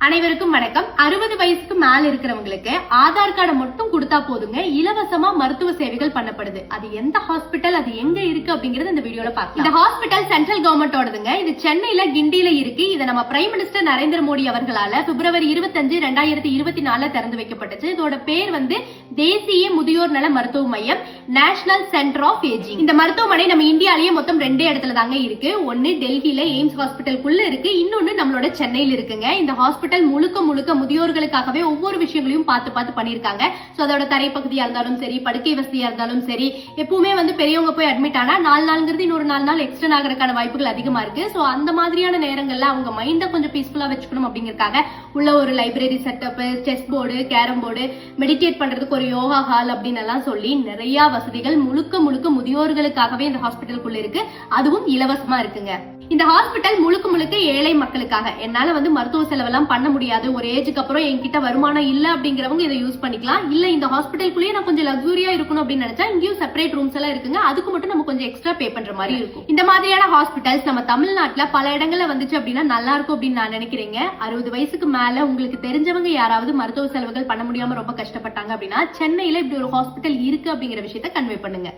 அனைவருக்கும் வணக்கம். 60 வயசுக்கு மேல இருக்கிறவங்களுக்கு ஆதார் கார்டை மட்டும் கொடுத்தா போதுங்க, இலவசமா மருத்துவ சேவைகள் பண்ணப்படுது. அது எந்த ஹாஸ்பிட்டல், அது எங்க இருக்கு அப்படிங்கறது இந்த வீடியோல பார்க்கலாம். இந்த ஹாஸ்பிட்டல் சென்ட்ரல் கவர்மெண்டோடதுங்க. இது சென்னையில கிண்டியில இருக்கு. இதை நம்ம பிரைம் மினிஸ்டர் நரேந்திர மோடி அவர்களால பிப்ரவரி 25, 2024 திறந்து வைக்கப்பட்டுச்சு. இதோட பேர் தேசிய முதியோர் நல மருத்துவ மையம், நேஷனல் சென்டர் ஆஃப் ஏஜிங். இந்த மருத்துவமனை நம்ம இந்தியாலேயே மொத்தம் 2 இடத்துல தாங்க இருக்கு. ஒன்னு டெல்லியில எய்ம்ஸ் ஹாஸ்பிட்டலுக்குள்ள இருக்கு, இன்னொன்னு நம்மளோட சென்னையில இருக்குங்க. இந்த ஹாஸ்பிட்டல் முழுக்க முழுக்க முதியோர்களுக்காகவே ஒவ்வொரு விஷயங்களையும் பார்த்து பண்ணிருக்காங்க. சோ அதோட தரைப்பகுதியா இருந்தாலும் சரி, படுக்கை வசதியா இருந்தாலும் சரி, எப்பவுமே பெரியவங்க போய் அட்மிட் ஆனா 4 நாள்ங்கிறது இன்னொரு 4 நாள் எக்ஸ்டெண்ட் ஆகிறதுக்கான வாய்ப்புகள் அதிகமா இருக்கு. சோ அந்த மாதிரியான நேரங்கள்ல அவங்க மைண்ட கொஞ்சம் பீஸ்ஃபுல்லா வச்சுக்கணும் அப்படிங்கறக்காக உள்ள ஒரு library setup, chess board, carrom board, meditate பண்றதுக்கு ஒரு யோகா ஹால் அப்படின்னு எல்லாம் சொல்லி நிறைய வசதிகள் முழுக்க முழுக்க முதியோர்களுக்காகவே இந்த ஹாஸ்பிட்டலுக்குள்ள இருக்கு. அதுவும் இலவசமா இருக்குங்க. இந்த ஹாஸ்பிட்டல் முழுக்க முழுக்க ஏழை மக்களுக்காக. என்னால மருத்துவ செலவெல்லாம் பண்ண முடியாது, ஒரு ஏஜுக்கு அப்புறம் என்கிட்ட வருமானம் இல்ல அப்படிங்கிறவங்க இதை யூஸ் பண்ணிக்கலாம். இல்ல இந்த ஹாஸ்பிட்டலுக்குள்ளேயே நான் கொஞ்சம் லக்ஸூரியா இருக்கணும் அப்படின்னு நினைச்சா இங்கேயும் செப்பரேட் ரூம்ஸ் எல்லாம் இருக்குங்க. அதுக்கு மட்டும் நம்ம கொஞ்சம் எக்ஸ்ட்ரா பே பண்ற மாதிரி இருக்கும். இந்த மாதிரியான ஹாஸ்பிட்டல்ஸ் நம்ம தமிழ்நாட்டுல பல இடங்கள்ல வந்துச்சு அப்படின்னா நல்லா இருக்கும் அப்படின்னு நான் நினைக்கிறேங்க. 60 வயசுக்கு மேல உங்களுக்கு தெரிஞ்சவங்க யாராவது மருத்துவ செலவுகள் பண்ண முடியாம ரொம்ப கஷ்டப்பட்டாங்க அப்படின்னா சென்னையில இப்படி ஒரு ஹாஸ்பிட்டல் இருக்கு அப்படிங்கிற விஷயத்த கன்வே பண்ணுங்க.